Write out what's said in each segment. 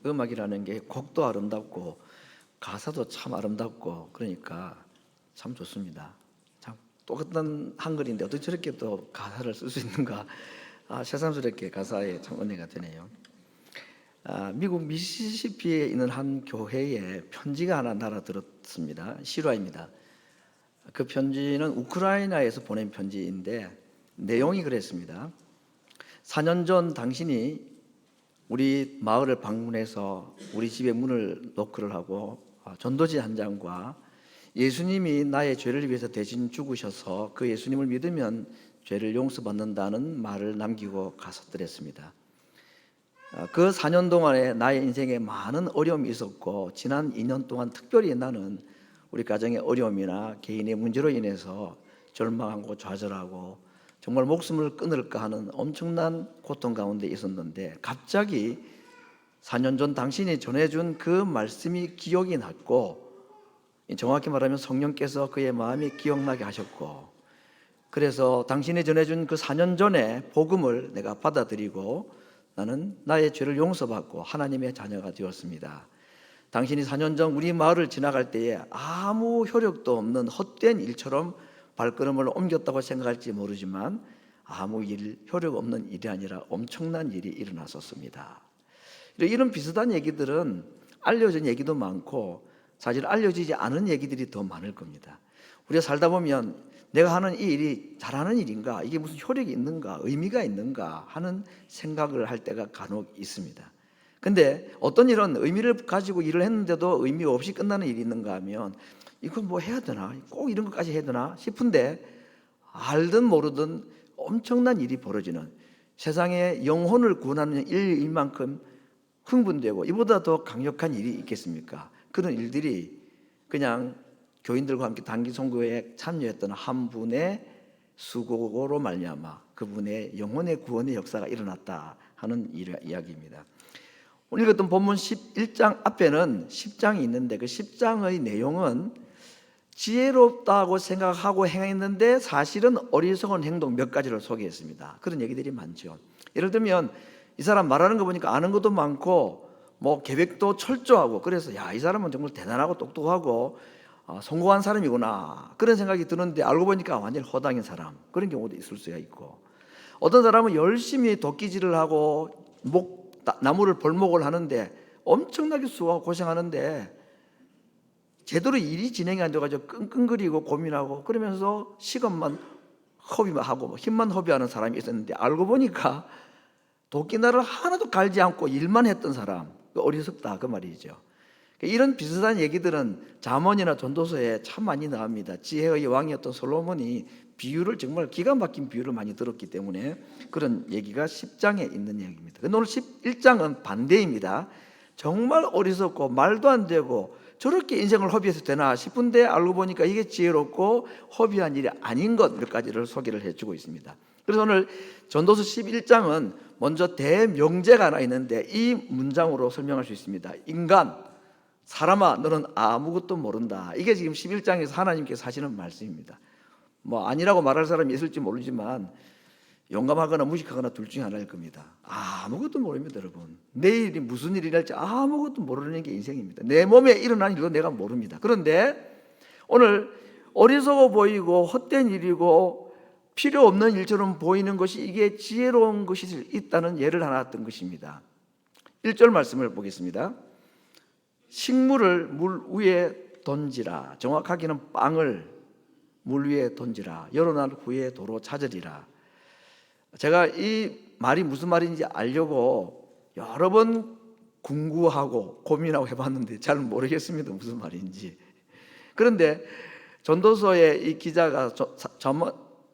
음악이라는 게 곡도 아름답고 가사도 참 아름답고 그러니까 참 좋습니다. 참 똑같은 한글인데 어떻게 저렇게 또 가사를 쓸 수 있는가? 새삼스럽게 가사에 참 은혜가 되네요. 미국 미시시피에 있는 한 교회에 편지가 하나 날아들었습니다. 실화입니다. 그 편지는 우크라이나에서 보낸 편지인데 내용이 그랬습니다. 4년 전 당신이 우리 마을을 방문해서 우리 집에 문을 노크를 하고 전도지 한 장과 예수님이 나의 죄를 위해서 대신 죽으셔서 그 예수님을 믿으면 죄를 용서받는다는 말을 남기고 가셨더랬습니다. 그 4년 동안에 나의 인생에 많은 어려움이 있었고 지난 2년 동안 특별히 나는 우리 가정의 어려움이나 개인의 문제로 인해서 절망하고 좌절하고 정말 목숨을 끊을까 하는 엄청난 고통 가운데 있었는데 갑자기 4년 전 당신이 전해준 그 말씀이 기억이 났고 정확히 말하면 성령께서 그의 마음이 기억나게 하셨고 그래서 당신이 전해준 그 4년 전의 복음을 내가 받아들이고 나는 나의 죄를 용서받고 하나님의 자녀가 되었습니다. 당신이 4년 전 우리 마을을 지나갈 때에 아무 효력도 없는 헛된 일처럼 발걸음을 옮겼다고 생각할지 모르지만 아무 효력 없는 일이 아니라 엄청난 일이 일어났었습니다. 이런 비슷한 얘기들은 알려진 얘기도 많고 사실 알려지지 않은 얘기들이 더 많을 겁니다. 우리가 살다 보면 내가 하는 이 일이 잘하는 일인가? 이게 무슨 효력이 있는가? 의미가 있는가? 하는 생각을 할 때가 간혹 있습니다. 근데 어떤 일은 의미를 가지고 일을 했는데도 의미 없이 끝나는 일이 있는가 하면 이건 뭐 해야 되나? 꼭 이런 것까지 해야 되나? 싶은데 알든 모르든 엄청난 일이 벌어지는 세상에 영혼을 구원하는 일만큼 흥분되고 이보다 더 강력한 일이 있겠습니까? 그런 일들이 그냥 교인들과 함께 단기 선교에 참여했던 한 분의 수고로 말미암아 그분의 영혼의 구원의 역사가 일어났다 하는 이야기입니다. 오늘 읽었던 본문 11장 앞에는 10장이 있는데 그 10장의 내용은 지혜롭다고 생각하고 행했는데 사실은 어리석은 행동 몇 가지를 소개했습니다. 그런 얘기들이 많죠. 예를 들면 이 사람 말하는 거 보니까 아는 것도 많고 뭐 계획도 철저하고 그래서 야, 이 사람은 정말 대단하고 똑똑하고 성공한 사람이구나 그런 생각이 드는데 알고 보니까 완전히 허당인 사람 그런 경우도 있을 수가 있고 어떤 사람은 열심히 도끼질을 하고 나무를 벌목을 하는데 엄청나게 수고하고 고생하는데 제대로 일이 진행이 안 돼가지고 끙끙거리고 고민하고 그러면서 시간만 허비하고 힘만 허비하는 사람이 있었는데 알고 보니까 도끼날을 하나도 갈지 않고 일만 했던 사람 어리석다 그 말이죠. 이런 비슷한 얘기들은 잠언이나 전도서에 참 많이 나옵니다. 지혜의 왕이었던 솔로몬이 비유를 정말 기가 막힌 비유를 많이 들었기 때문에 그런 얘기가 10장에 있는 얘기입니다. 근데 오늘 11장은 반대입니다. 정말 어리석고 말도 안 되고 저렇게 인생을 허비해서 되나 싶은데 알고 보니까 이게 지혜롭고 허비한 일이 아닌 것 몇 가지를 소개를 해주고 있습니다. 그래서 오늘 전도서 11장은 먼저 대명제가 하나 있는데 이 문장으로 설명할 수 있습니다. 인간, 사람아 너는 아무것도 모른다. 이게 지금 11장에서 하나님께서 하시는 말씀입니다. 뭐 아니라고 말할 사람이 있을지 모르지만 용감하거나 무식하거나 둘 중에 하나일 겁니다. 아무것도 모릅니다, 여러분. 내일이 무슨 일이 날지 아무것도 모르는 게 인생입니다. 내 몸에 일어난 일도 내가 모릅니다. 그런데 오늘 어리석어 보이고 헛된 일이고 필요 없는 일처럼 보이는 것이 이게 지혜로운 것이 있다는 예를 하나 든 것입니다. 1절 말씀을 보겠습니다. 식물을 물 위에 던지라. 정확하게는 빵을 물 위에 던지라. 여러 날 후에 도로 찾으리라. 제가 이 말이 무슨 말인지 알려고 여러 번 궁구하고 고민하고 해봤는데 잘 모르겠습니다. 무슨 말인지. 그런데 전도서의 이 기자가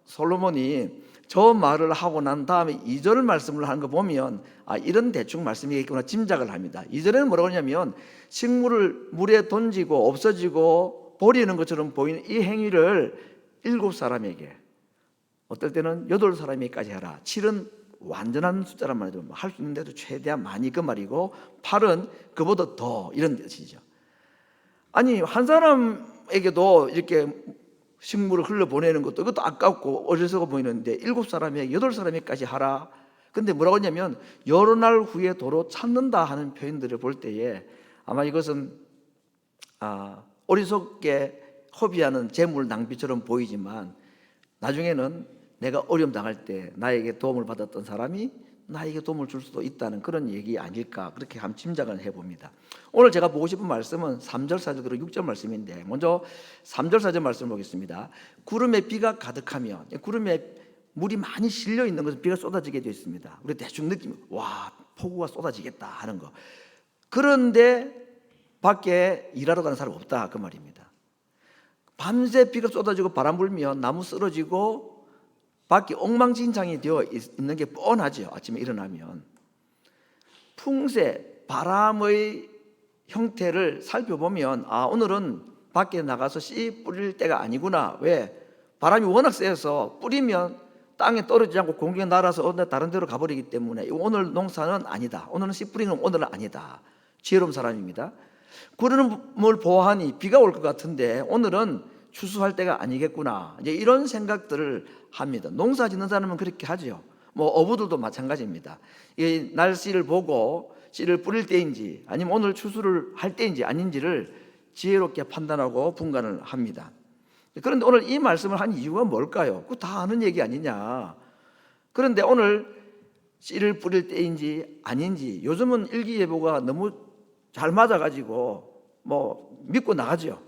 솔로몬이 저 말을 하고 난 다음에 2절 말씀을 하는 거 보면 이런 대충 말씀이겠구나 짐작을 합니다. 2절에는 뭐라고 하냐면 식물을 물에 던지고 없어지고 버리는 것처럼 보이는 이 행위를 7사람에게 어떨 때는 8사람에게까지 해라. 7은 완전한 숫자란 말이죠. 할 수 있는데도 최대한 많이 그 말이고 8은 그보다 더 이런 뜻이죠. 아니 한 사람에게도 이렇게 식물을 흘려보내는 것도 이것도 아깝고 어리석어 보이는데 7사람에게 8사람에게까지 하라. 근데 뭐라고 했냐면 여러 날 후에 도로 찾는다 하는 표현들을 볼 때에 아마 이것은 어리석게 허비하는 재물 낭비처럼 보이지만 나중에는 내가 어려움 당할 때 나에게 도움을 받았던 사람이 나에게 도움을 줄 수도 있다는 그런 얘기 아닐까, 그렇게 한번 짐작을 해봅니다. 오늘 제가 보고 싶은 말씀은 3절 4절 그리고 6절 말씀인데, 먼저 3절 4절 말씀을 보겠습니다. 구름에 비가 가득하면, 구름에 물이 많이 실려 있는 것은 비가 쏟아지게 되어 있습니다. 우리 대충 느끼면 와, 폭우가 쏟아지겠다 하는 거. 그런데 밖에 일하러 가는 사람 없다 그 말입니다. 밤새 비가 쏟아지고 바람 불면 나무 쓰러지고 밖이 엉망진창이 되어 있는 게 뻔하죠. 아침에 일어나면 풍세, 바람의 형태를 살펴보면 오늘은 밖에 나가서 씨 뿌릴 때가 아니구나. 왜? 바람이 워낙 세서 뿌리면 땅에 떨어지지 않고 공중에 날아서 다른 데로 가버리기 때문에 오늘 농사는 아니다. 오늘은 씨 뿌리는 오늘은 아니다. 지혜로운 사람입니다. 구름을 보아하니 비가 올 것 같은데 오늘은 추수할 때가 아니겠구나. 이제 이런 생각들을 합니다. 농사 짓는 사람은 그렇게 하죠. 뭐 어부들도 마찬가지입니다. 이 날씨를 보고 씨를 뿌릴 때인지 아니면 오늘 추수를 할 때인지 아닌지를 지혜롭게 판단하고 분간을 합니다. 그런데 오늘 이 말씀을 한 이유가 뭘까요? 그거 다 아는 얘기 아니냐. 그런데 오늘 씨를 뿌릴 때인지 아닌지, 요즘은 일기예보가 너무 잘 맞아가지고 뭐 믿고 나가죠.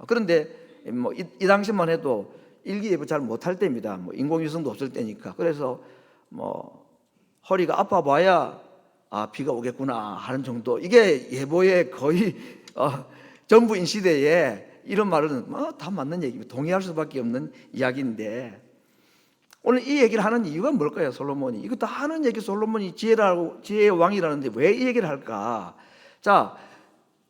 그런데 뭐 이 당시만 해도 일기예보 잘 못할 때입니다. 뭐 인공위성도 없을 때니까. 그래서 뭐 허리가 아파 봐야 비가 오겠구나 하는 정도. 이게 예보의 거의 전부인 시대에 이런 말은 다 맞는 얘기입니다. 동의할 수밖에 없는 이야기인데, 오늘 이 얘기를 하는 이유가 뭘까요? 솔로몬이 이거 다 하는 얘기. 솔로몬이 지혜의 왕이라는데 왜 이 얘기를 할까? 자,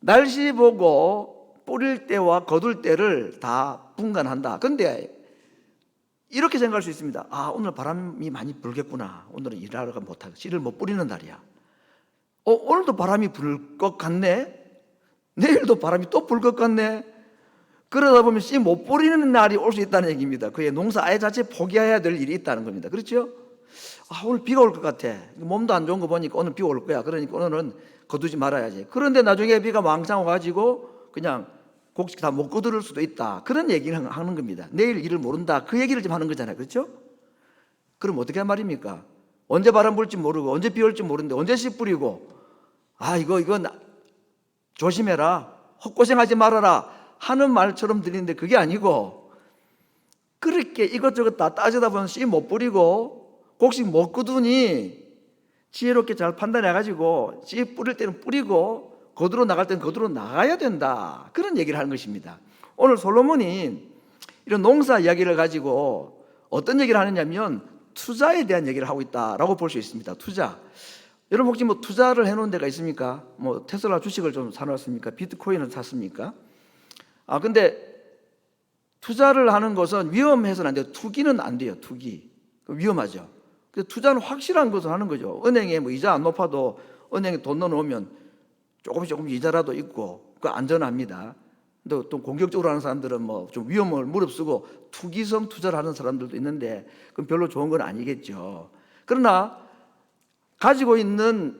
날씨 보고 뿌릴 때와 거둘 때를 다 분간한다. 그런데 이렇게 생각할 수 있습니다. 오늘 바람이 많이 불겠구나. 오늘은 일하러 못하고 씨를 못 뿌리는 날이야. 오늘도 바람이 불 것 같네. 내일도 바람이 또 불 것 같네. 그러다 보면 씨 못 뿌리는 날이 올 수 있다는 얘기입니다. 그의 농사 아예 자체 포기해야 될 일이 있다는 겁니다. 그렇죠? 오늘 비가 올 것 같아. 몸도 안 좋은 거 보니까 오늘 비 올 거야. 그러니까 오늘은 거두지 말아야지. 그런데 나중에 비가 왕창 와가지고 그냥 곡식 다 못 거두를 수도 있다. 그런 얘기를 하는 겁니다. 내일 일을 모른다. 그 얘기를 좀 하는 거잖아요. 그렇죠? 그럼 어떻게 할 말입니까? 언제 바람 불지 모르고 언제 비 올지 모르는데 언제 씨 뿌리고 이거 조심해라. 헛고생하지 말아라 하는 말처럼 들리는데 그게 아니고, 그렇게 이것저것 다 따지다 보면 씨 못 뿌리고 곡식 못 거두니 지혜롭게 잘 판단해가지고 씨 뿌릴 때는 뿌리고 거두러 나갈 때는 거두러 나가야 된다. 그런 얘기를 하는 것입니다. 오늘 솔로몬이 이런 농사 이야기를 가지고 어떤 얘기를 하느냐면 투자에 대한 얘기를 하고 있다라고 볼 수 있습니다. 투자. 여러분 혹시 뭐 투자를 해놓은 데가 있습니까? 뭐 테슬라 주식을 좀 사놨습니까? 비트코인을 샀습니까? 근데 투자를 하는 것은 위험해서는 안 돼요. 투기는 안 돼요. 투기. 위험하죠. 그래서 투자는 확실한 것을 하는 거죠. 은행에 뭐 이자 안 높아도 은행에 돈 넣어놓으면 조금 이자라도 있고 그 안전합니다. 또 공격적으로 하는 사람들은 뭐 좀 위험을 무릅쓰고 투기성 투자를 하는 사람들도 있는데 그건 별로 좋은 건 아니겠죠. 그러나 가지고 있는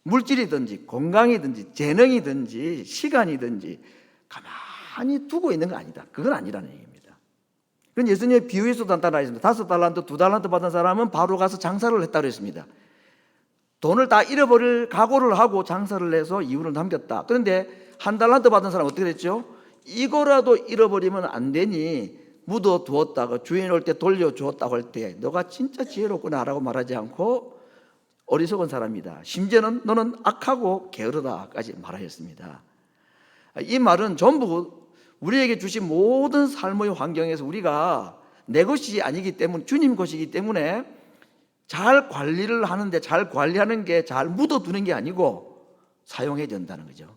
물질이든지 건강이든지 재능이든지 시간이든지 가만히 두고 있는 거 아니다. 그건 아니라는 얘기입니다. 그건 예수님의 비유에서도 나타나있습니다. 5달란트, 2달란트 받은 사람은 바로 가서 장사를 했다고 했습니다. 돈을 다 잃어버릴 각오를 하고 장사를 해서 이윤을 남겼다. 그런데 1달란트 받은 사람은 어떻게 됐죠? 이거라도 잃어버리면 안 되니 묻어 두었다가 주인 올 때 돌려주었다고 할 때 너가 진짜 지혜롭구나 라고 말하지 않고 어리석은 사람이다. 심지어는 너는 악하고 게으르다까지 말하였습니다. 이 말은 전부 우리에게 주신 모든 삶의 환경에서 우리가 내 것이 아니기 때문에 주님 것이기 때문에 잘 관리를 하는데, 잘 관리하는 게 잘 묻어두는 게 아니고 사용해야 된다는 거죠.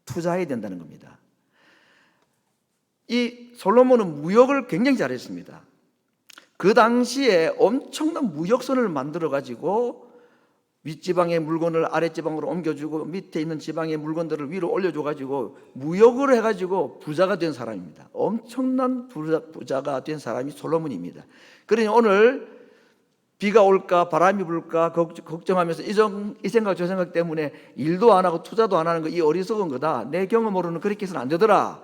투자해야 된다는 겁니다. 이 솔로몬은 무역을 굉장히 잘했습니다. 그 당시에 엄청난 무역선을 만들어 가지고 윗지방의 물건을 아랫지방으로 옮겨주고 밑에 있는 지방의 물건들을 위로 올려줘 가지고 무역을 해가지고 부자가 된 사람입니다. 엄청난 부자가 된 사람이 솔로몬입니다. 그러니 오늘 비가 올까 바람이 불까 걱정하면서 이 생각 저 생각 때문에 일도 안 하고 투자도 안 하는 거 이 어리석은 거다. 내 경험으로는 그렇게 해서는 안 되더라.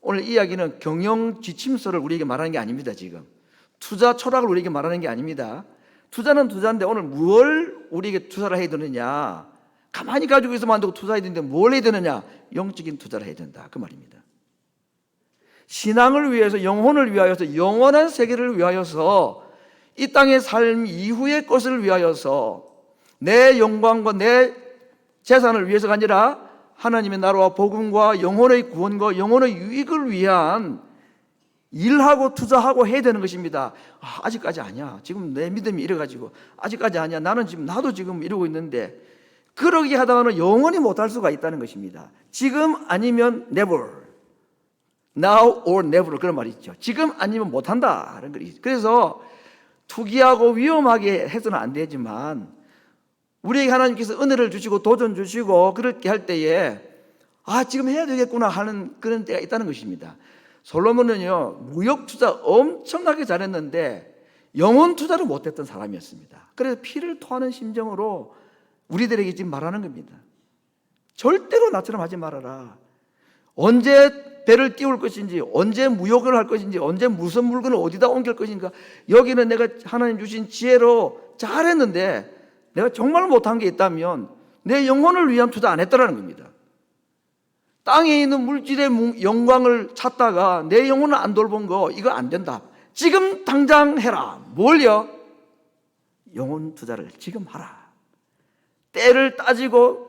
오늘 이야기는 경영 지침서를 우리에게 말하는 게 아닙니다. 지금 투자 철학을 우리에게 말하는 게 아닙니다. 투자는 투자인데 오늘 뭘 우리에게 투자를 해야 되느냐, 가만히 가지고 있으면 안 되고 투자해야 되는데 뭘 해야 되느냐, 영적인 투자를 해야 된다 그 말입니다. 신앙을 위해서, 영혼을 위하여서, 영원한 세계를 위하여서, 이 땅의 삶 이후의 것을 위하여서, 내 영광과 내 재산을 위해서가 아니라 하나님의 나라와 복음과 영혼의 구원과 영혼의 유익을 위한 일하고 투자하고 해야 되는 것입니다. 아직까지 아니야. 지금 내 믿음이 이래가지고 아직까지 아니야. 나도 지금 이러고 있는데, 그러게 하다가는 영원히 못할 수가 있다는 것입니다. 지금 아니면 never, now or never, 그런 말이 있죠. 지금 아니면 못한다 하는 거죠. 그래서 투기하고 위험하게 해서는 안 되지만, 우리에게 하나님께서 은혜를 주시고 도전 주시고 그렇게 할 때에 지금 해야 되겠구나 하는 그런 때가 있다는 것입니다. 솔로몬은요, 무역 투자 엄청나게 잘했는데 영혼 투자를 못했던 사람이었습니다. 그래서 피를 토하는 심정으로 우리들에게 지금 말하는 겁니다. 절대로 나처럼 하지 말아라. 언제 배를 띄울 것인지, 언제 무역을 할 것인지, 언제 무슨 물건을 어디다 옮길 것인가, 여기는 내가 하나님 주신 지혜로 잘했는데 내가 정말 못한 게 있다면 내 영혼을 위한 투자 안 했다라는 겁니다. 땅에 있는 물질의 영광을 찾다가 내 영혼을 안 돌본 거, 이거 안 된다. 지금 당장 해라. 뭘요? 영혼 투자를 지금 하라. 때를 따지고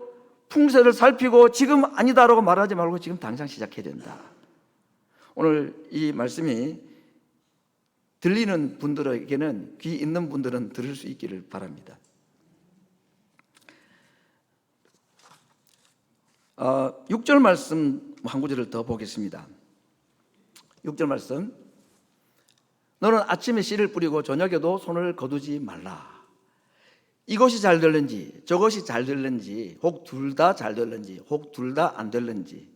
풍세를 살피고 지금 아니다라고 말하지 말고 지금 당장 시작해야 된다. 오늘 이 말씀이 들리는 분들에게는, 귀 있는 분들은 들을 수 있기를 바랍니다. 6절 말씀 한 구절을 더 보겠습니다. 6절 말씀, 너는 아침에 씨를 뿌리고 저녁에도 손을 거두지 말라. 이것이 잘 될는지 저것이 잘 될는지, 혹 둘 다 잘 될는지 혹 둘 다 안 될는지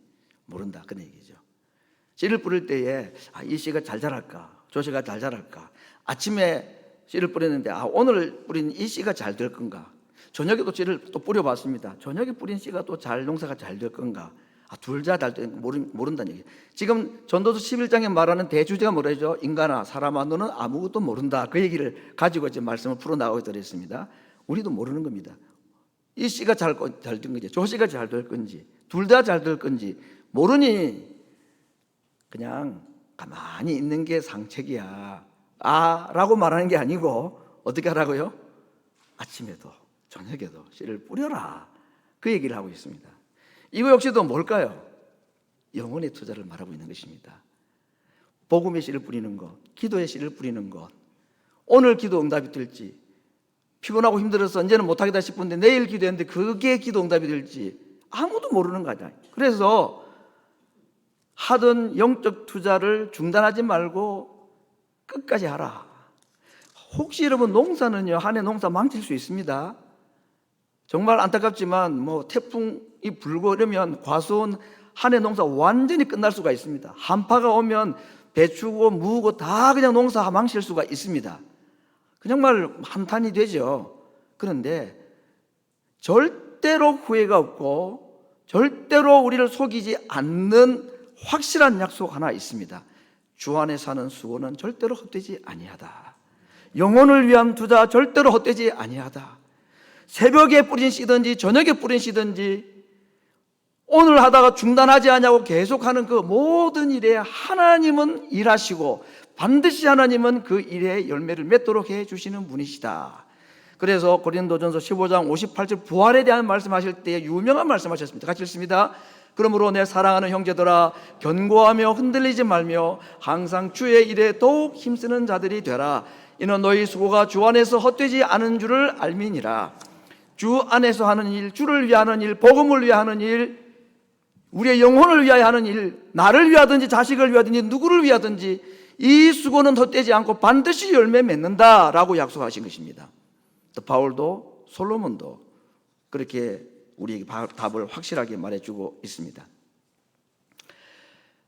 모른다, 그런 얘기죠. 씨를 뿌릴 때에 이 씨가 잘 자랄까, 저 씨가 잘 자랄까, 아침에 씨를 뿌렸는데 오늘 뿌린 이 씨가 잘 될 건가, 저녁에도 씨를 또 뿌려봤습니다. 저녁에 뿌린 씨가 또 농사가 잘 될 건가, 둘 다 잘 될 모른다는 얘기. 지금 전도서 11장에 말하는 대주제가 뭐라죠? 인간아, 사람아, 너는 아무것도 모른다. 그 얘기를 가지고 이제 말씀을 풀어나가고 있습니다. 우리도 모르는 겁니다. 이 씨가 잘 된 건지, 저 씨가 잘 될 건지, 둘 다 잘 될 건지 모르니 그냥 가만히 있는 게 상책이야 라고 말하는 게 아니고, 어떻게 하라고요? 아침에도 저녁에도 씨를 뿌려라, 그 얘기를 하고 있습니다. 이거 역시도 뭘까요? 영혼의 투자를 말하고 있는 것입니다. 복음의 씨를 뿌리는 것, 기도의 씨를 뿌리는 것, 오늘 기도 응답이 될지, 피곤하고 힘들어서 이제는 못하겠다 싶은데 내일 기도했는데 그게 기도 응답이 될지 아무도 모르는 거다. 그래서 하던 영적 투자를 중단하지 말고 끝까지 하라. 혹시 여러분 농사는요, 한 해 농사 망칠 수 있습니다. 정말 안타깝지만 태풍이 불고 이러면 과수원 한 해 농사 완전히 끝날 수가 있습니다. 한파가 오면 배추고 무고 다 그냥 농사 망칠 수가 있습니다. 정말 한탄이 되죠. 그런데 절대로 후회가 없고 절대로 우리를 속이지 않는 확실한 약속 하나 있습니다. 주 안에 사는 수고는 절대로 헛되지 아니하다. 영혼을 위한 투자 절대로 헛되지 아니하다. 새벽에 뿌린 씨든지 저녁에 뿌린 씨든지 오늘 하다가 중단하지 않냐고 계속하는 그 모든 일에 하나님은 일하시고 반드시 하나님은 그 일의 열매를 맺도록 해주시는 분이시다. 그래서 고린도전서 15장 58절 부활에 대한 말씀하실 때 유명한 말씀하셨습니다. 같이 읽습니다. 그러므로 내 사랑하는 형제들아, 견고하며 흔들리지 말며 항상 주의 일에 더욱 힘쓰는 자들이 되라. 이는 너희 수고가 주 안에서 헛되지 않은 줄을 알미니라. 주 안에서 하는 일, 주를 위하는 일, 복음을 위하는 일, 우리의 영혼을 위하여 하는 일, 나를 위하든지 자식을 위하든지 누구를 위하든지 이 수고는 헛되지 않고 반드시 열매 맺는다라고 약속하신 것입니다. 또 바울도 솔로몬도 그렇게 우리에게 답을 확실하게 말해주고 있습니다.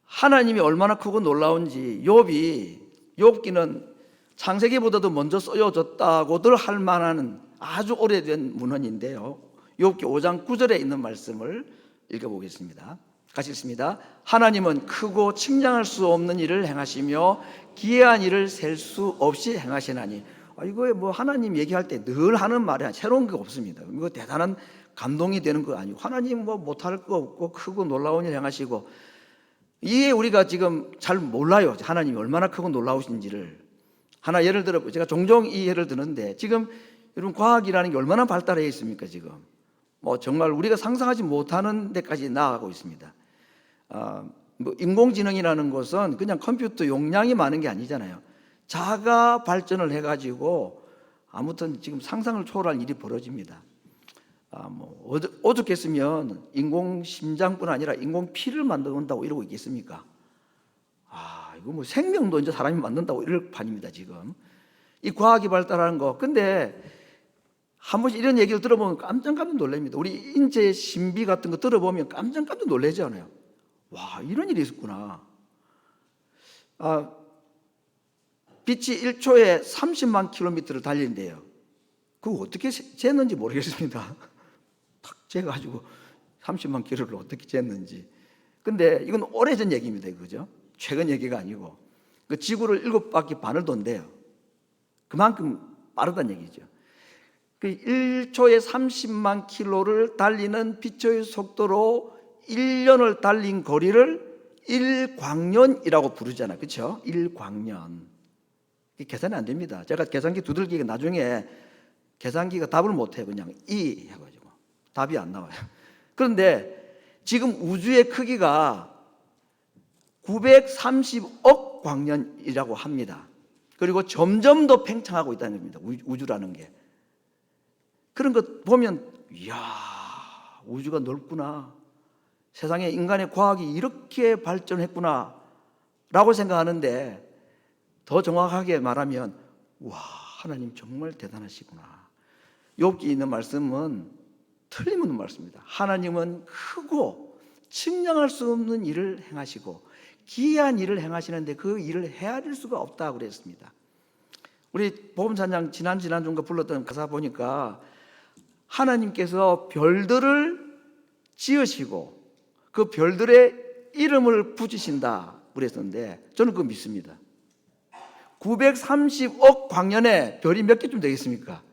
하나님이 얼마나 크고 놀라운지 욥기는 창세기보다도 먼저 쓰여졌다고들 할 만한 아주 오래된 문헌인데요. 욥기 5장 9절에 있는 말씀을 읽어보겠습니다. 같이 읽습니다. 하나님은 크고 측량할 수 없는 일을 행하시며 기이한 일을 셀 수 없이 행하시나니. 이거에 뭐 하나님 얘기할 때 늘 하는 말이 새로운 게 없습니다. 이거 대단한 감동이 되는 거 아니고, 하나님 뭐 못할 거 없고 크고 놀라운 일 행하시고, 이게 우리가 지금 잘 몰라요. 하나님이 얼마나 크고 놀라우신지를. 하나 예를 들어, 제가 종종 이 예를 드는데, 지금 여러분 과학이라는 게 얼마나 발달해 있습니까? 지금 뭐 정말 우리가 상상하지 못하는 데까지 나아가고 있습니다. 뭐 인공지능이라는 것은 그냥 컴퓨터 용량이 많은 게 아니잖아요. 자가 발전을 해가지고 아무튼 지금 상상을 초월할 일이 벌어집니다. 뭐 오죽했으면 인공 심장뿐 아니라 인공 피를 만든다고 이러고 있겠습니까? 이거 뭐 생명도 이제 사람이 만든다고 이럴 판입니다. 지금 이 과학이 발달하는 거. 근데 한 번씩 이런 얘기를 들어보면 깜짝깜짝 놀랍니다. 우리 인체 신비 같은 거 들어보면 깜짝깜짝 놀라지 않아요? 와, 이런 일이 있었구나. 빛이 1초에 30만 킬로미터를 달린대요. 그거 어떻게 쟀는지 모르겠습니다. 탁 재가지고 30만 킬로를 어떻게 쟀는지. 근데 이건 오래전 얘기입니다. 그죠? 최근 얘기가 아니고. 그 지구를 7바퀴 반을 돈대요. 그만큼 빠르다는 얘기죠. 그 1초에 30만 킬로를 달리는 빛의 속도로 1년을 달린 거리를 1광년이라고 부르잖아요. 그렇죠? 1광년. 계산이 안 됩니다. 제가 계산기 두들기가 나중에 계산기가 답을 못해요. 그냥 이 해가지고 답이 안 나와요. 그런데 지금 우주의 크기가 930억 광년이라고 합니다. 그리고 점점 더 팽창하고 있다는 겁니다. 우주라는 게. 그런 것 보면 이야, 우주가 넓구나. 세상에 인간의 과학이 이렇게 발전했구나 라고 생각하는데, 더 정확하게 말하면 와, 하나님 정말 대단하시구나. 욥기에 있는 말씀은 틀림없는 말씀입니다. 하나님은 크고 측량할 수 없는 일을 행하시고 기이한 일을 행하시는데 그 일을 헤아릴 수가 없다고 그랬습니다. 우리 복음찬양 지난주인가 불렀던 가사 보니까 하나님께서 별들을 지으시고 그 별들의 이름을 붙이신다 그랬었는데, 저는 그거 믿습니다. 930억 광년에 별이 몇 개쯤 되겠습니까?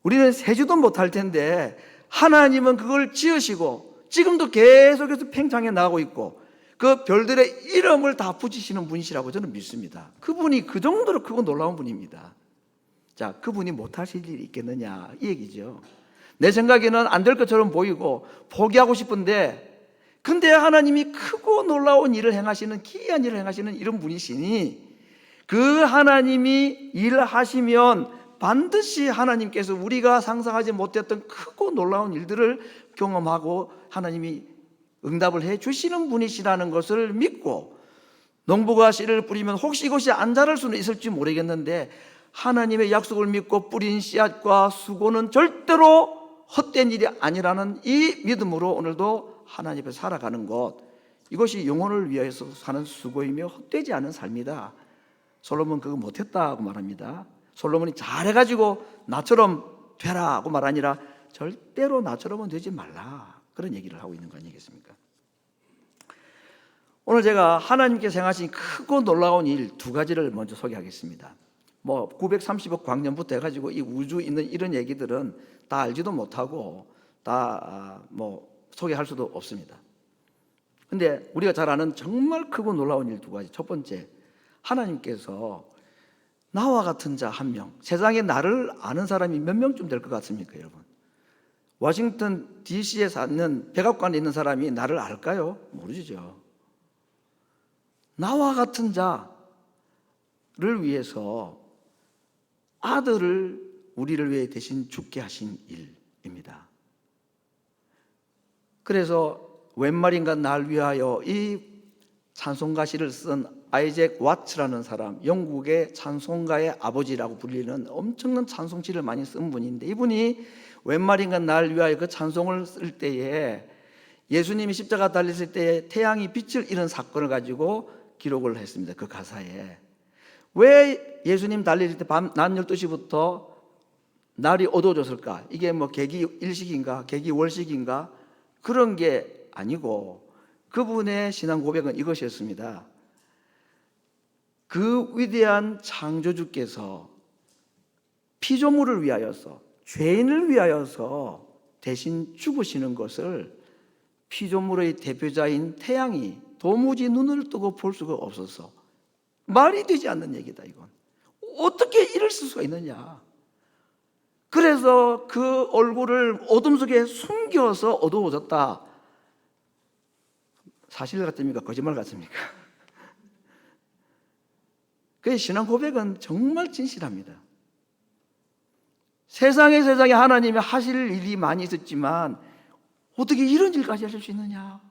우리는 세지도 못할 텐데 하나님은 그걸 지으시고 지금도 계속해서 팽창해 나가고 있고 그 별들의 이름을 다 붙이시는 분이시라고 저는 믿습니다. 그분이 그 정도로 크고 놀라운 분입니다. 자, 그분이 못하실 일이 있겠느냐 이 얘기죠. 내 생각에는 안 될 것처럼 보이고 포기하고 싶은데, 근데 하나님이 크고 놀라운 일을 행하시는, 기이한 일을 행하시는 이런 분이시니 그 하나님이 일하시면 반드시 하나님께서 우리가 상상하지 못했던 크고 놀라운 일들을 경험하고 하나님이 응답을 해 주시는 분이시라는 것을 믿고, 농부가 씨를 뿌리면 혹시 이것이 안 자랄 수는 있을지 모르겠는데 하나님의 약속을 믿고 뿌린 씨앗과 수고는 절대로 헛된 일이 아니라는 이 믿음으로 오늘도 하나님 앞에 살아가는 것, 이것이 영혼을 위해서 사는 수고이며 헛되지 않은 삶이다. 솔로몬 그거 못했다고 말합니다. 솔로몬이 잘해가지고 나처럼 되라고 말 아니라 절대로 나처럼은 되지 말라, 그런 얘기를 하고 있는 거 아니겠습니까? 오늘 제가 하나님께서 행하신 크고 놀라운 일 두 가지를 먼저 소개하겠습니다. 뭐 930억 광년부터 해가지고 이 우주 있는 이런 얘기들은 다 알지도 못하고 다 뭐 소개할 수도 없습니다. 근데 우리가 잘 아는 정말 크고 놀라운 일 두 가지. 첫 번째, 하나님께서 나와 같은 자 한 명, 세상에 나를 아는 사람이 몇 명쯤 될 것 같습니까, 여러분? 워싱턴 DC에 사는 백악관에 있는 사람이 나를 알까요? 모르죠. 나와 같은 자를 위해서 아들을 우리를 위해 대신 죽게 하신 일입니다. 그래서 웬 말인가 날 위하여 이 찬송가시를 쓴 아이잭 와츠라는 사람, 영국의 찬송가의 아버지라고 불리는 엄청난 찬송시를 많이 쓴 분인데, 이분이 웬 말인가 날 위하여 그 찬송을 쓸 때에 예수님이 십자가 달렸을 때에 태양이 빛을 잃은 사건을 가지고 기록을 했습니다. 그 가사에 왜 예수님 달릴 때 낮 12시부터 날이 어두워졌을까? 이게 뭐 계기 일식인가 계기 월식인가 그런 게 아니고, 그분의 신앙 고백은 이것이었습니다. 그 위대한 창조주께서 피조물을 위하여서, 죄인을 위하여서 대신 죽으시는 것을 피조물의 대표자인 태양이 도무지 눈을 뜨고 볼 수가 없어서 말이 되지 않는 얘기다. 이건 어떻게 이럴 수가 있느냐. 그래서 그 얼굴을 어둠 속에 숨겨서 어두워졌다. 사실 같습니까? 거짓말 같습니까? 그 신앙 고백은 정말 진실합니다. 세상에 하나님이 하실 일이 많이 있었지만 어떻게 이런 일까지 하실 수 있느냐.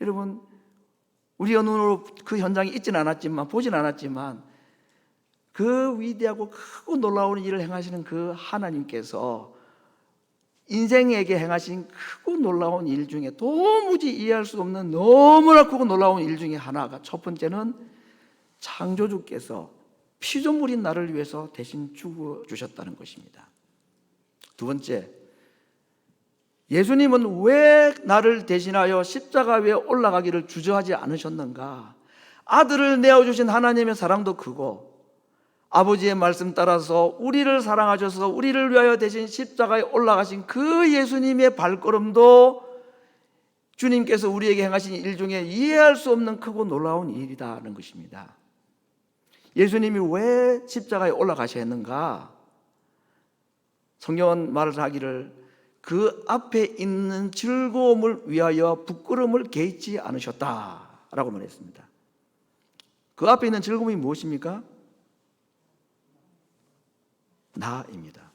여러분, 우리의 눈으로 그 현장이 있지는 않았지만, 보진 않았지만, 그 위대하고 크고 놀라운 일을 행하시는 그 하나님께서 인생에게 행하신 크고 놀라운 일 중에 도무지 이해할 수 없는 너무나 크고 놀라운 일 중에 하나가, 첫 번째는 창조주께서 피조물인 나를 위해서 대신 죽어주셨다는 것입니다. 두 번째, 예수님은 왜 나를 대신하여 십자가 위에 올라가기를 주저하지 않으셨는가? 아들을 내어주신 하나님의 사랑도 크고, 아버지의 말씀 따라서 우리를 사랑하셔서 우리를 위하여 대신 십자가에 올라가신 그 예수님의 발걸음도 주님께서 우리에게 행하신 일 중에 이해할 수 없는 크고 놀라운 일이라는 것입니다. 예수님이 왜 십자가에 올라가셔야 했는가? 성경은 말을 하기를 그 앞에 있는 즐거움을 위하여 부끄러움을 개의치 않으셨다라고 말했습니다. 그 앞에 있는 즐거움이 무엇입니까? 나입니다.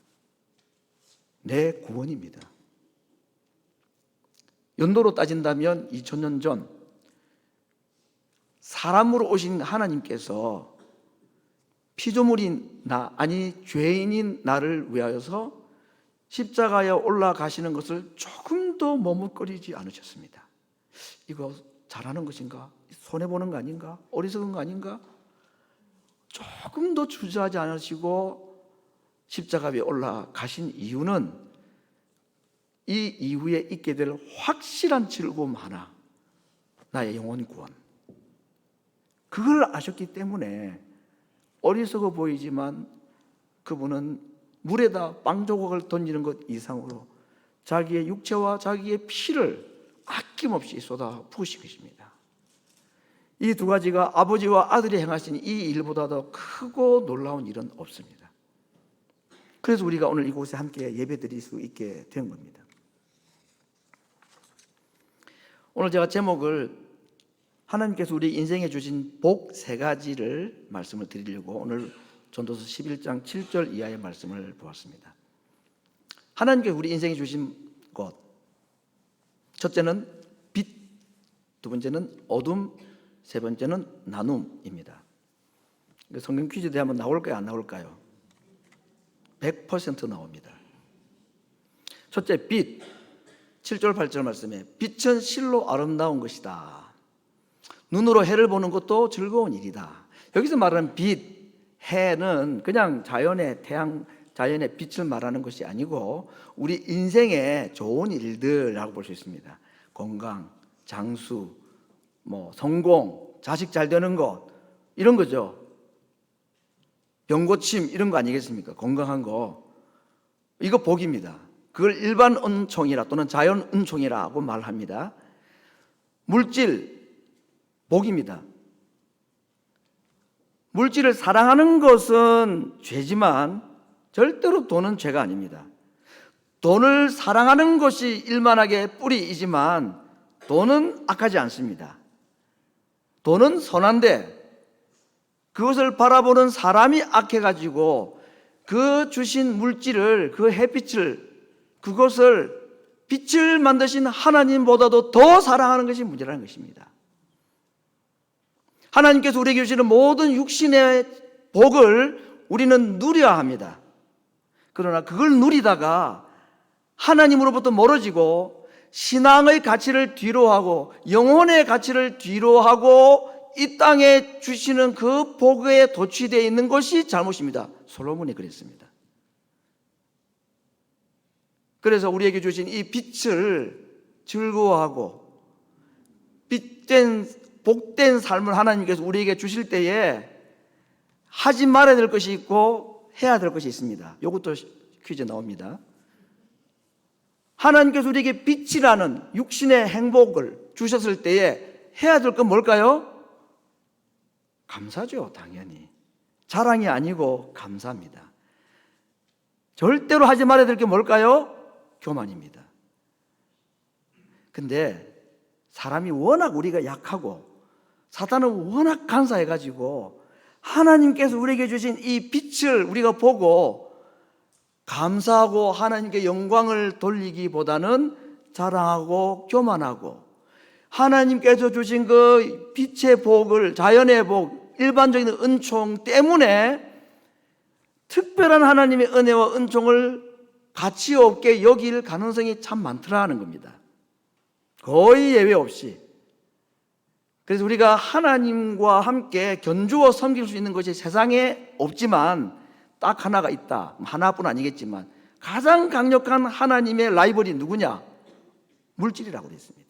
내 구원입니다. 연도로 따진다면 2000년 전 사람으로 오신 하나님께서 피조물인 나, 아니 죄인인 나를 위하여서 십자가에 올라가시는 것을 조금도 머뭇거리지 않으셨습니다. 이거 잘하는 것인가? 손해보는 거 아닌가? 어리석은 거 아닌가? 조금도 주저하지 않으시고 십자가 위에 올라가신 이유는 이 이후에 있게 될 확실한 즐거움 하나, 나의 영혼 구원. 그걸 아셨기 때문에 어리석어 보이지만 그분은 물에다 빵 조각을 던지는 것 이상으로 자기의 육체와 자기의 피를 아낌없이 쏟아 부으신 것입니다. 이 두 가지가 아버지와 아들이 행하신 이 일보다 더 크고 놀라운 일은 없습니다. 그래서 우리가 오늘 이곳에 함께 예배드릴 수 있게 된 겁니다. 오늘 제가 제목을 하나님께서 우리 인생에 주신 복 세 가지를 말씀을 드리려고 오늘 전도서 11장 7절 이하의 말씀을 보았습니다. 하나님께서 우리 인생에 주신 것, 첫째는 빛, 두 번째는 어둠, 세 번째는 나눔입니다. 성경 퀴즈대 한번 나올까요? 안 나올까요? 100% 나옵니다. 첫째, 빛. 7절 8절 말씀에 빛은 실로 아름다운 것이다. 눈으로 해를 보는 것도 즐거운 일이다. 여기서 말하는 빛, 해는 그냥 자연의 태양, 자연의 빛을 말하는 것이 아니고 우리 인생의 좋은 일들이라고 볼 수 있습니다. 건강, 장수, 성공, 자식 잘 되는 것, 이런 거죠. 병고침 이런 거 아니겠습니까? 건강한 거. 이거 복입니다. 그걸 일반 은총이라 또는 자연 은총이라고 말합니다. 물질, 복입니다. 물질을 사랑하는 것은 죄지만 절대로 돈은 죄가 아닙니다. 돈을 사랑하는 것이 일만하게 뿌리이지만 돈은 악하지 않습니다. 돈은 선한데 그것을 바라보는 사람이 악해가지고 그 주신 물질을, 그 햇빛을, 그것을 빛을 만드신 하나님보다도 더 사랑하는 것이 문제라는 것입니다. 하나님께서 우리에게 주시는 모든 육신의 복을 우리는 누려야 합니다. 그러나 그걸 누리다가 하나님으로부터 멀어지고 신앙의 가치를 뒤로하고 영혼의 가치를 뒤로하고 이 땅에 주시는 그 복에 도취되어 있는 것이 잘못입니다. 솔로몬이 그랬습니다. 그래서 우리에게 주신 이 빛을 즐거워하고 복된 삶을 하나님께서 우리에게 주실 때에 하지 말아야 될 것이 있고 해야 될 것이 있습니다. 이것도 퀴즈 나옵니다. 하나님께서 우리에게 빛이라는 육신의 행복을 주셨을 때에 해야 될 건 뭘까요? 감사죠, 당연히. 자랑이 아니고 감사합니다. 절대로 하지 말아야 될 게 뭘까요? 교만입니다. 근데 사람이 워낙 우리가 약하고 사탄은 워낙 간사해가지고 하나님께서 우리에게 주신 이 빛을 우리가 보고 감사하고 하나님께 영광을 돌리기보다는 자랑하고 교만하고 하나님께서 주신 그 빛의 복을, 자연의 복, 일반적인 은총 때문에 특별한 하나님의 은혜와 은총을 가치 없게 여길 가능성이 참 많더라는 겁니다. 거의 예외 없이. 그래서 우리가 하나님과 함께 견주어 섬길 수 있는 것이 세상에 없지만 딱 하나가 있다. 하나뿐 아니겠지만 가장 강력한 하나님의 라이벌이 누구냐? 물질이라고 되어 있습니다.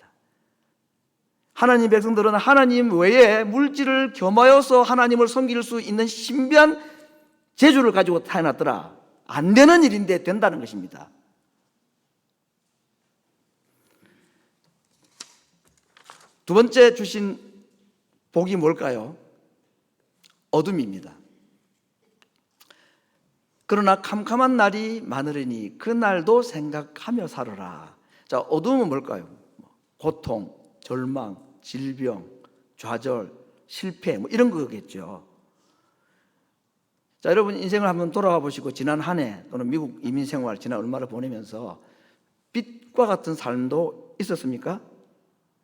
하나님 백성들은 하나님 외에 물질을 겸하여서 하나님을 섬길 수 있는 신비한 재주를 가지고 태어났더라. 안 되는 일인데 된다는 것입니다. 두 번째 주신 복이 뭘까요? 어둠입니다. 그러나 캄캄한 날이 많으리니 그 날도 생각하며 살아라. 자, 어둠은 뭘까요? 고통, 절망, 질병, 좌절, 실패 이런 거겠죠. 자, 여러분 인생을 한번 돌아가 보시고 지난 한 해 또는 미국 이민 생활 지난 얼마를 보내면서 빛과 같은 삶도 있었습니까?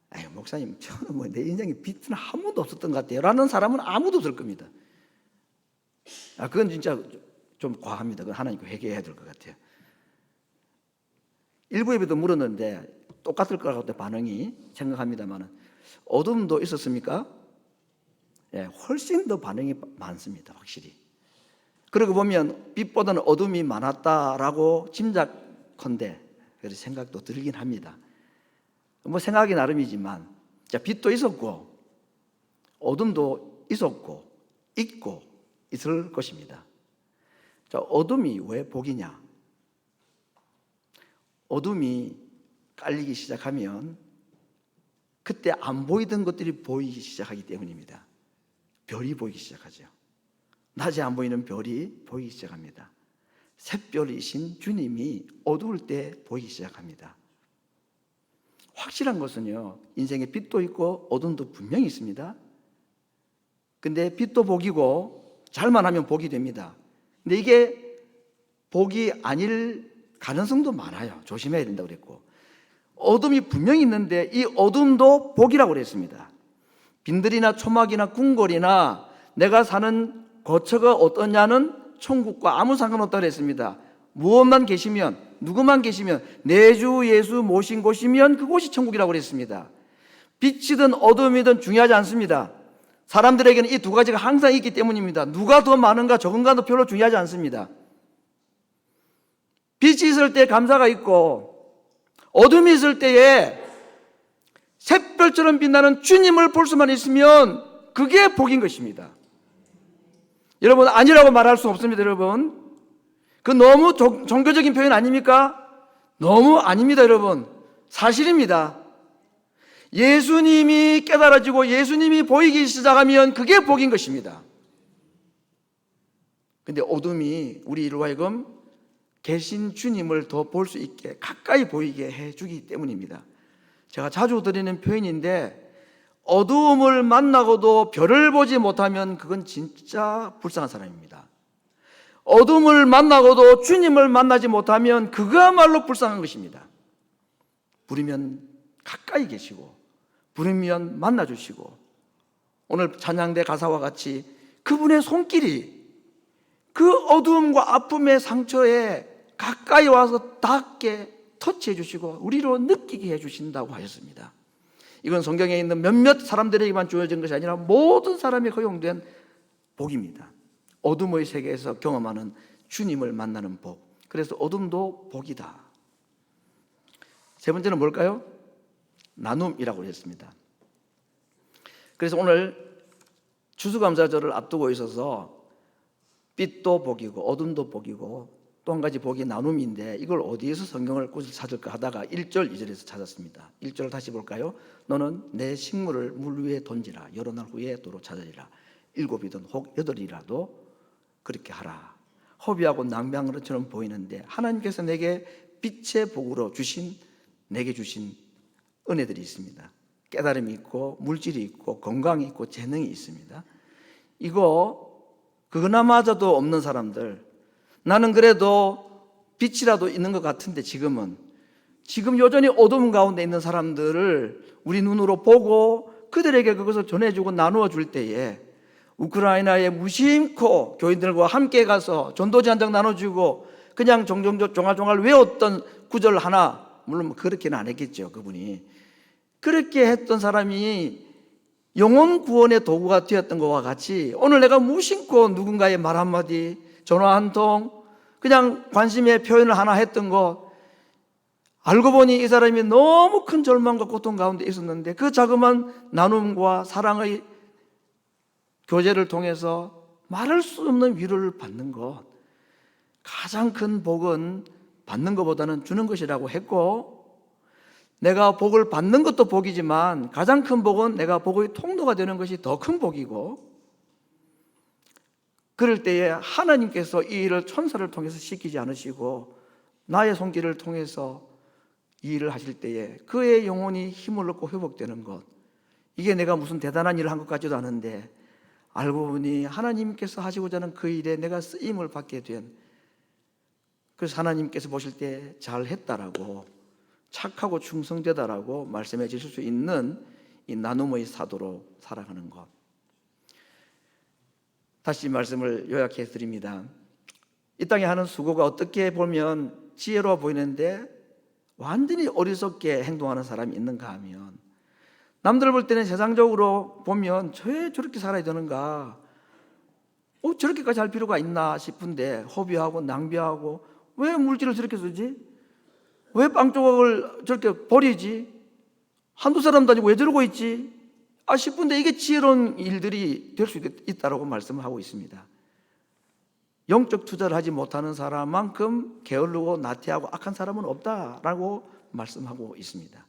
아유, 목사님, 저는 내 인생에 빛은 한 번도 없었던 것 같아요 라는 사람은 아무도 없을 겁니다. 그건 진짜 좀 과합니다. 그건 하나님께 회개해야 될 것 같아요. 일부 예배도 물었는데 똑같을 거라고 반응이 생각합니다만 어둠도 있었습니까? 예, 훨씬 더 반응이 많습니다. 확실히. 그러고 보면 빛보다는 어둠이 많았다라고 짐작컨대 그래서 생각도 들긴 합니다. 뭐 생각이 나름이지만 자, 빛도 있었고 어둠도 있었고 있고 있을 것입니다. 자, 어둠이 왜 복이냐? 어둠이 깔리기 시작하면 그때 안 보이던 것들이 보이기 시작하기 때문입니다. 별이 보이기 시작하죠. 낮에 안 보이는 별이 보이기 시작합니다. 샛별이신 주님이 어두울 때 보이기 시작합니다. 확실한 것은요, 인생에 빛도 있고 어둠도 분명히 있습니다. 근데 빛도 복이고 잘만 하면 복이 됩니다. 근데 이게 복이 아닐 가능성도 많아요. 조심해야 된다고 그랬고, 어둠이 분명히 있는데 이 어둠도 복이라고 그랬습니다. 빈들이나 초막이나 궁궐이나 내가 사는 거처가 어떠냐는 천국과 아무 상관없다고 그랬습니다. 무엇만 계시면, 누구만 계시면, 내 주 예수 모신 곳이면 그곳이 천국이라고 그랬습니다. 빛이든 어둠이든 중요하지 않습니다. 사람들에게는 이 두 가지가 항상 있기 때문입니다. 누가 더 많은가 적은가도 별로 중요하지 않습니다. 빛이 있을 때 감사가 있고 어둠이 있을 때에 샛별처럼 빛나는 주님을 볼 수만 있으면 그게 복인 것입니다. 여러분, 아니라고 말할 수 없습니다. 여러분, 그 너무 종교적인 표현 아닙니까? 너무 아닙니다. 여러분, 사실입니다. 예수님이 깨달아지고 예수님이 보이기 시작하면 그게 복인 것입니다. 근데 어둠이 우리로 하여금 계신 주님을 더 볼 수 있게 가까이 보이게 해주기 때문입니다. 제가 자주 드리는 표현인데, 어두움을 만나고도 별을 보지 못하면 그건 진짜 불쌍한 사람입니다. 어둠을 만나고도 주님을 만나지 못하면 그거야말로 불쌍한 것입니다. 부르면 가까이 계시고 부르면 만나주시고, 오늘 찬양대 가사와 같이 그분의 손길이 그 어두움과 아픔의 상처에 가까이 와서 닿게 터치해 주시고 우리로 느끼게 해 주신다고 하셨습니다. 이건 성경에 있는 몇몇 사람들에게만 주어진 것이 아니라 모든 사람이 허용된 복입니다. 어둠의 세계에서 경험하는 주님을 만나는 복. 그래서 어둠도 복이다. 세 번째는 뭘까요? 나눔이라고 했습니다. 그래서 오늘 추수감사절을 앞두고 있어서 빛도 복이고 어둠도 복이고 또 한 가지 복이 나눔인데 이걸 어디에서 성경을 꾸준히 찾을까 하다가 1절 2절에서 찾았습니다. 1절을 다시 볼까요? 너는 내 식물을 물 위에 던지라. 여러 날 후에 도로 찾으리라. 7이든 혹 8이라도 그렇게 하라. 허비하고 낭비한 것처럼 보이는데 하나님께서 내게 빛의 복으로 내게 주신 은혜들이 있습니다. 깨달음이 있고 물질이 있고 건강이 있고 재능이 있습니다. 그거나마저도 없는 사람들, 나는 그래도 빛이라도 있는 것 같은데 지금 여전히 어둠 가운데 있는 사람들을 우리 눈으로 보고 그들에게 그것을 전해주고 나누어 줄 때에 우크라이나에 무심코 교인들과 함께 가서 전도지 한 장 나눠주고 그냥 종알종알 외웠던 구절 하나, 물론 그렇게는 안 했겠죠. 그분이 그렇게 했던 사람이 영혼 구원의 도구가 되었던 것과 같이 오늘 내가 무심코 누군가의 말 한마디, 전화 한 통, 그냥 관심의 표현을 하나 했던 것, 알고 보니 이 사람이 너무 큰 절망과 고통 가운데 있었는데 그 자그마한 나눔과 사랑의 교제를 통해서 말할 수 없는 위로를 받는 것, 가장 큰 복은 받는 것보다는 주는 것이라고 했고, 내가 복을 받는 것도 복이지만 가장 큰 복은 내가 복의 통로가 되는 것이 더 큰 복이고, 그럴 때에 하나님께서 이 일을 천사를 통해서 시키지 않으시고 나의 손길을 통해서 이 일을 하실 때에 그의 영혼이 힘을 얻고 회복되는 것, 이게 내가 무슨 대단한 일을 한 것 같지도 않은데 알고 보니 하나님께서 하시고자 하는 그 일에 내가 쓰임을 받게 된, 그래서 하나님께서 보실 때 잘했다라고, 착하고 충성되다라고 말씀해 주실 수 있는 이 나눔의 사도로 살아가는 것. 다시 말씀을 요약해 드립니다. 이 땅에 하는 수고가 어떻게 보면 지혜로워 보이는데 완전히 어리석게 행동하는 사람이 있는가 하면, 남들 볼 때는 세상적으로 보면 왜 저렇게 살아야 되는가, 저렇게까지 할 필요가 있나 싶은데 허비하고 낭비하고 왜 물질을 저렇게 쓰지? 왜 빵 조각을 저렇게 버리지? 한두 사람도 아니고 왜 저러고 있지? 싶은데 이게 지혜로운 일들이 될 수 있다고 말씀을 하고 있습니다. 영적 투자를 하지 못하는 사람만큼 게으르고 나태하고 악한 사람은 없다라고 말씀하고 있습니다.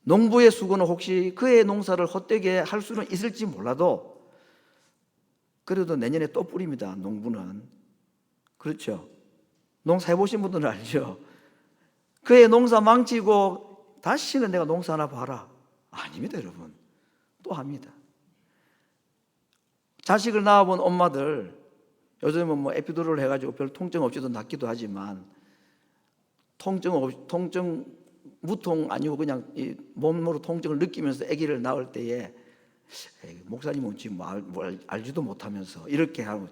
농부의 수고는 혹시 그의 농사를 헛되게 할 수는 있을지 몰라도 그래도 내년에 또 뿌립니다. 농부는. 그렇죠? 농사 해보신 분들은 알죠? 그의 농사 망치고 다시는 내가 농사 하나 봐라, 아닙니다. 여러분, 또 합니다. 자식을 낳아본 엄마들, 요즘은 뭐 에피두로를 해가지고 별 통증 없이도 낳기도 하지만, 무통 아니고 그냥 이 몸으로 통증을 느끼면서 아기를 낳을 때에 목사님은 지금 뭘 알지도 못하면서 이렇게 하고,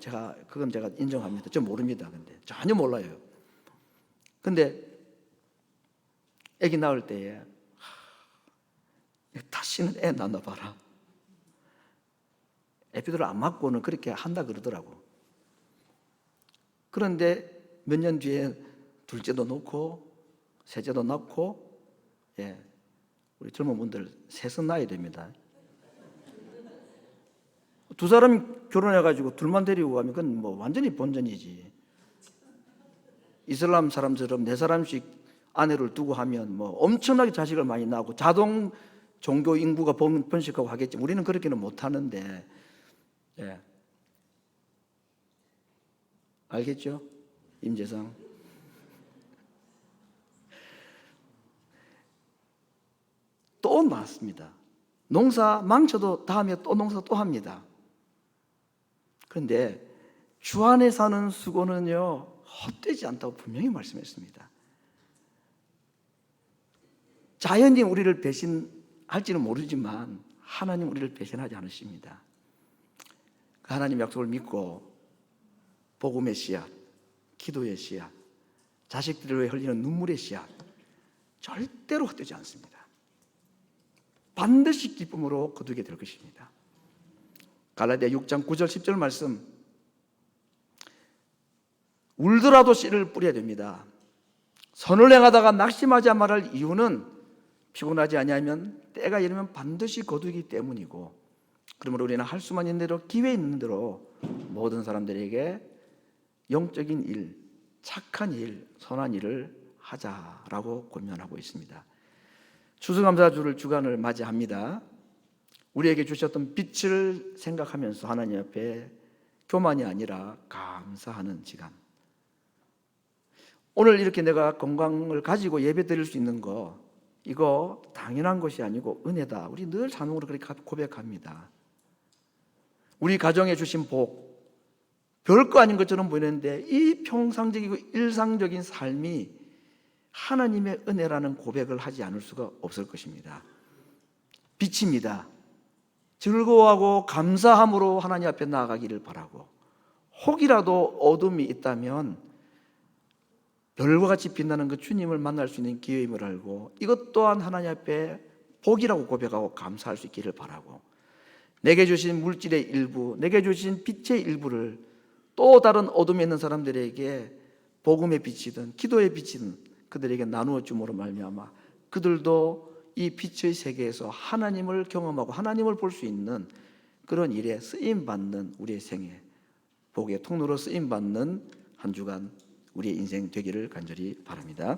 그건 제가 인정합니다. 저 모릅니다. 근데 전혀 몰라요. 근데 아기 낳을 때에 다시는 애 낳아봐라, 에피두를 안 맞고는 그렇게 한다 그러더라고. 그런데 몇 년 뒤에 둘째도 놓고 셋째도 낳고, 우리 젊은 분들 셋은 낳아야 됩니다. 두 사람이 결혼해가지고 둘만 데리고 가면 그건 뭐 완전히 본전이지. 이슬람 사람처럼 네 사람씩 아내를 두고 하면 뭐 엄청나게 자식을 많이 낳고 자동 종교 인구가 번식하고 하겠지. 우리는 그렇게는 못하는데, 알겠죠? 임재상. 또 많습니다. 농사 망쳐도 다음에 또 농사 또 합니다. 그런데 주 안에 사는 수고는요 헛되지 않다고 분명히 말씀했습니다. 자연이 우리를 배신할지는 모르지만 하나님 우리를 배신하지 않으십니다. 그 하나님 약속을 믿고 복음의 씨앗, 기도의 씨앗, 자식들을 위해 흘리는 눈물의 씨앗 절대로 헛되지 않습니다. 반드시 기쁨으로 거두게 될 것입니다. 갈라디아 6장 9절 10절 말씀, 울더라도 씨를 뿌려야 됩니다. 선을 행하다가 낙심하지 말할 이유는 피곤하지 아니하면 때가 이르면 반드시 거두기 때문이고, 그러므로 우리는 할 수만 있는 대로 기회 있는 대로 모든 사람들에게 영적인 일, 착한 일, 선한 일을 하자라고 권면하고 있습니다. 추수감사주를 주간을 맞이합니다. 우리에게 주셨던 빛을 생각하면서 하나님 앞에 교만이 아니라 감사하는 시간. 오늘 이렇게 내가 건강을 가지고 예배 드릴 수 있는 거, 이거 당연한 것이 아니고 은혜다. 우리 늘 자동으로 그렇게 고백합니다. 우리 가정에 주신 복, 별거 아닌 것처럼 보이는데 이 평상적이고 일상적인 삶이 하나님의 은혜라는 고백을 하지 않을 수가 없을 것입니다. 빛입니다. 즐거워하고 감사함으로 하나님 앞에 나아가기를 바라고, 혹이라도 어둠이 있다면 별과 같이 빛나는 그 주님을 만날 수 있는 기회임을 알고 이것 또한 하나님 앞에 복이라고 고백하고 감사할 수 있기를 바라고, 내게 주신 물질의 일부, 내게 주신 빛의 일부를 또 다른 어둠에 있는 사람들에게 복음의 빛이든 기도의 빛이든 그들에게 나누어 줌으로 말미암아 그들도 이 빛의 세계에서 하나님을 경험하고 하나님을 볼 수 있는 그런 일에 쓰임받는 우리의 생애, 복의 통로로 쓰임받는 한 주간 우리의 인생 되기를 간절히 바랍니다.